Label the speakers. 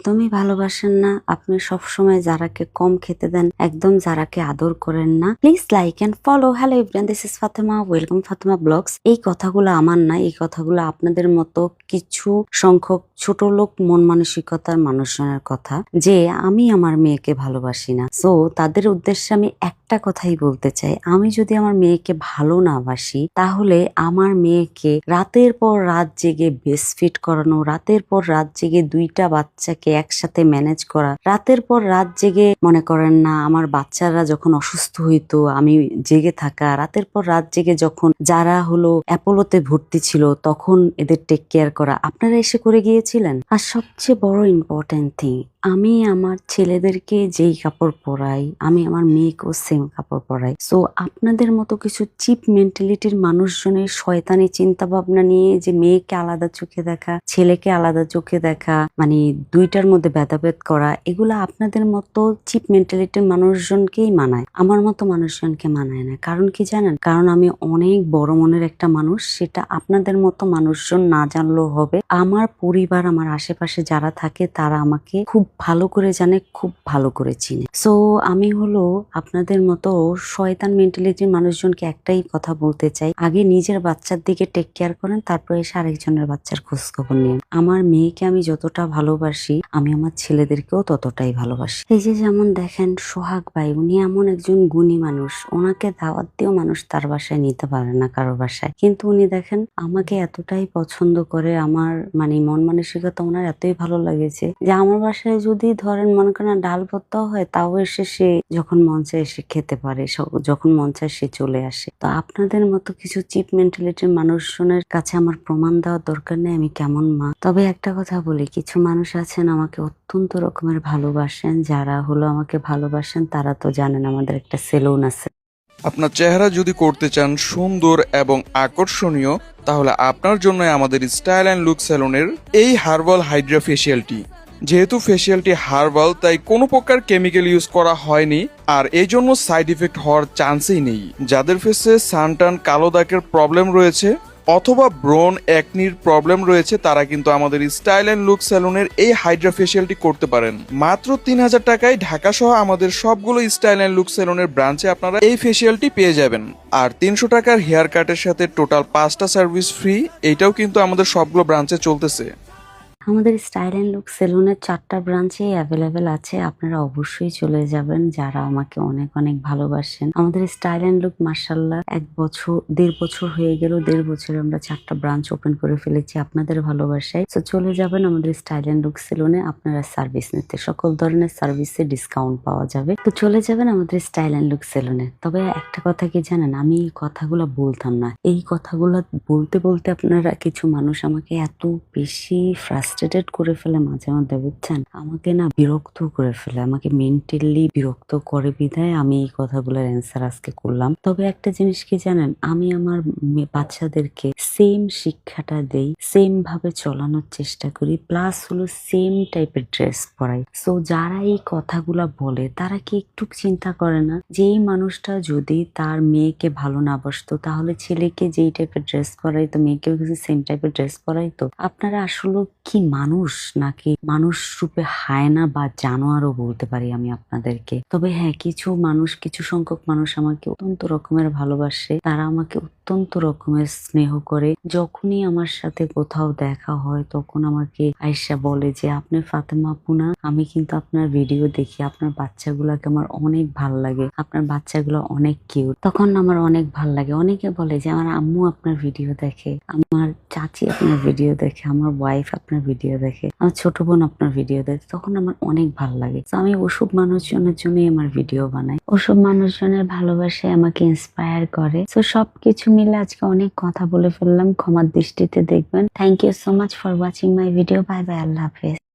Speaker 1: একদমই ভালোবাসেন না, আপনি সবসময় যারাকে কম খেতে দেন, একদম যারাকে আদর করেন না। Please like and follow. Hello everyone, this is Fatema, welcome Fatema blogs. এই কথাগুলো আমার না, এই কথাগুলো আপনাদের মতো কিছু সংখ্যক ছোট লোক মন মানসিকতার মানুষজনের কথা, যে আমি আমার মেয়েকে ভালোবাসি না। সো তাদের উদ্দেশ্যে আমি একটা কথাই বলতে চাই, আমি যদি আমার মেয়েকে ভালো না বাসি, তাহলে আমার মেয়েকে রাতের পর রাত জেগে ব্রেস্ট ফিড করানো, রাতের পর রাত জেগে দুইটা বাচ্চাকে একসাথে ম্যানেজ করা, রাতের পর রাত জেগে মনে করেন না আমার বাচ্চারা যখন অসুস্থ হইতো আমি জেগে থাকা, রাতের পর রাত জেগে যখন যারা হলো অ্যাপোলোতে ভর্তি ছিল তখন এদের টেক কেয়ার করা, আপনারা এসে করে গিয়েছিলেন। আর সবচেয়ে বড় ইম্পর্টেন্ট থিং, আমি আমার ছেলেদেরকে যেই কাপড় পরাই আমি আমার মেয়েকেও সেম কাপড় পরাই। সো আপনাদের মতো কিছু চিপ মেন্টালিটির মানুষজনের শয়তানি চিন্তা ভাবনা নিয়ে যে মেয়েকে আলাদা চোখে দেখা, ছেলেকে আলাদা চোখে দেখা, মানে দুইটার মধ্যে ভেদাভেদ করা, এগুলো আপনাদের মতো চিপ মেন্টালিটির মানুষজনকেই মানায়, আমার মতো মানুষজনকে মানায় না। কারণ কি জানেন? কারণ আমি অনেক বড় মনের একটা মানুষ, সেটা আপনাদের মতো মানুষজন না জানলেও হবে। আমার পরিবার, আমার আশেপাশে যারা থাকে তারা আমাকে খুব ভালো করে জানে, খুব ভালো করে চিনে। সো আমি হলো আপনাদের মতো শয়তান মেন্টালিটির মানুষজনকে একটাই কথা বলতে চাই, আগে নিজের বাচ্চার দিকে টেক কেয়ার করেন, তারপরে এসে আরেকজনের বাচ্চার খোঁজ খবর নিন। আমার মেয়েকে আমি যতটা ভালোবাসি আমি আমার ছেলেদেরকেও ততটাই ভালোবাসি। এই যে যেমন দেখেন সোহাগ ভাই, উনি এমন একজন গুণী মানুষ, ওনাকে দাওয়াত দিয়েও মানুষ তার বাসায় নিতে পারে না কারো বাসায়, কিন্তু উনি দেখেন আমাকে এতটাই পছন্দ করে, আমার মানে মন মানসিকতা ওনার এতই ভালো লাগেছে যে আমার বাসায় যদি ধরেন মনে করেন ডাল ভর্তাও হয় তাও এসে সে যখন মন চায় এসে খেতে পারে, যখন মন চায় সে চলে আসে। তো আপনাদের মতো কিছু চিপ মেন্টালিটির মানুষজনের কাছে আমার প্রমাণ দেওয়ার দরকার নেই আমি কেমন মা। তবে একটা কথা বলি, কিছু মানুষ আছেন আমাকে অত্যন্ত রকমের ভালোবাসেন, যারা হলো আমাকে ভালোবাসেন তারা তো জানেন আমাদের একটা সেলুন আছে।
Speaker 2: আপনার চেহারা যদি করতে চান সুন্দর এবং আকর্ষণীয়, তাহলে আপনার জন্য আমাদের স্টাইল অ্যান্ড লুক সেলুনের এই হার্বাল হাইড্রা ফেসিয়ালটি। যেহেতু ফেসিয়ালটি হার্বাল, তাই কোনো প্রকার কেমিক্যাল ইউজ করা হয়নি, আর এই জন্য সাইড ইফেক্ট হওয়ার চান্সই নেই। যাদের ফেসে সানটান, কালো দাগের প্রবলেম রয়েছে অথবা ব্রন একনির প্রবলেম রয়েছে, তারা কিন্তু আমাদের স্টাইল অ্যান্ড লুক সেলুনের এই হাইড্রা ফেসিয়ালটি করতে পারেন। মাত্র 3000 টাকায় ঢাকা সহ আমাদের সবগুলো স্টাইল অ্যান্ড লুক সেলুনের ব্রাঞ্চে আপনারা এই ফেসিয়ালটি পেয়ে যাবেন। আর 300 টাকার হেয়ার কাটের সাথে টোটাল 5টা সার্ভিস ফ্রি, এইটাও কিন্তু আমাদের সবগুলো ব্রাঞ্চে চলতেছে।
Speaker 1: আমাদের স্টাইল অ্যান্ড লুক সেলুনের 4টা ব্রাঞ্চেই অ্যাভেলেবেল আছে, আপনারা অবশ্যই চলে যাবেন যারা আমাকে অনেক অনেক ভালোবাসেন। আমাদের স্টাইল অ্যান্ড লুক মাশাআল্লাহ 1.5 বছর হয়ে গেল, 1.5 বছরে আমরা 4টা ব্রাঞ্চ ওপেন করে ফেলেছি আপনাদের ভালোবাসায়। তো চলে যাবেন আমাদের স্টাইল অ্যান্ড লুক সেলুনে আপনারা সার্ভিস নিতে, সকল ধরনের সার্ভিসে ডিসকাউন্ট পাওয়া যাবে। তো চলে যাবেন আমাদের স্টাইল অ্যান্ড লুক সেলুনে। তবে একটা কথা কি জানেন, আমি এই কথাগুলো বলতাম না, এই কথাগুলো বলতে বলতে আপনারা কিছু মানুষ আমাকে এত বেশি ফ্রাস্ট্রেটেড করে ফেলে মাঝে মধ্যে, বুঝছেন, আমাকে না বিরক্ত করে ফেলে, আমাকে মেন্টালি বিরক্ত করে, বিধায় আমি এই কথাগুলোর অ্যান্সার আজকে করলাম। তবে একটা জিনিস কি জানেন, আমি আমার বাচ্চাদেরকে সেম শিক্ষাটা দেই, সেম ভাবে চলানোর চেষ্টা করি, প্লাস হলো সেম টাইপের ড্রেস পরাই। সো যারা এই কথাগুলা বলে তারা কি একটু চিন্তা করে না যে এই মানুষটা যদি তার মেয়েকে ভালো না বাসতো তাহলে ছেলেকে যেই টাইপের ড্রেস পরাইতো মেয়েকেও কিছু সেম টাইপের ড্রেস পরাইতো? আপনারা আসলে কি মানুষ নাকি মানুষ রূপে হায়না বা জানোয়ারও বলতে পারি আমি আপনাদেরকে। তবে হ্যাঁ, কিছু মানুষ, কিছু সংখ্যক মানুষ আমাকে অত্যন্ত রকমের ভালোবাসে, তারা আমাকে অত্যন্ত রকমের স্নেহ করে। যখনই আমার সাথে কোথাও দেখা হয় তখন আমাকে আয়েশা বলে যে আপনি ফাতেমা আপু না, আমি কিন্তু আপনার ভিডিও দেখি, আপনার বাচ্চাগুলাকে আমার অনেক ভাল লাগে, আপনার বাচ্চাগুলো অনেক কিউট। তখন আমার অনেক ভাল লাগে। অনেকে বলে যে আমার আম্মু আপনার ভিডিও দেখে, আমার চাচি আপনার ভিডিও দেখে, আমার ওয়াইফ আপনার ভিডিও দেখে, আমার ছোট বোন আপনার ভিডিও দেখে, তখন আমার অনেক ভাল লাগে। তো আমি ওসব মানুষজনের জন্যই আমার ভিডিও বানাই, ওসব মানুষজনের ভালোবাসায় আমাকে ইন্সপায়ার করে। তো সবকিছু মিলে আজকে অনেক কথা বলে ফেললাম, ক্ষমার দৃষ্টিতে দেখবেন। Thank you so much for watching my video. Bye bye, আল্লাহ হাফেজ।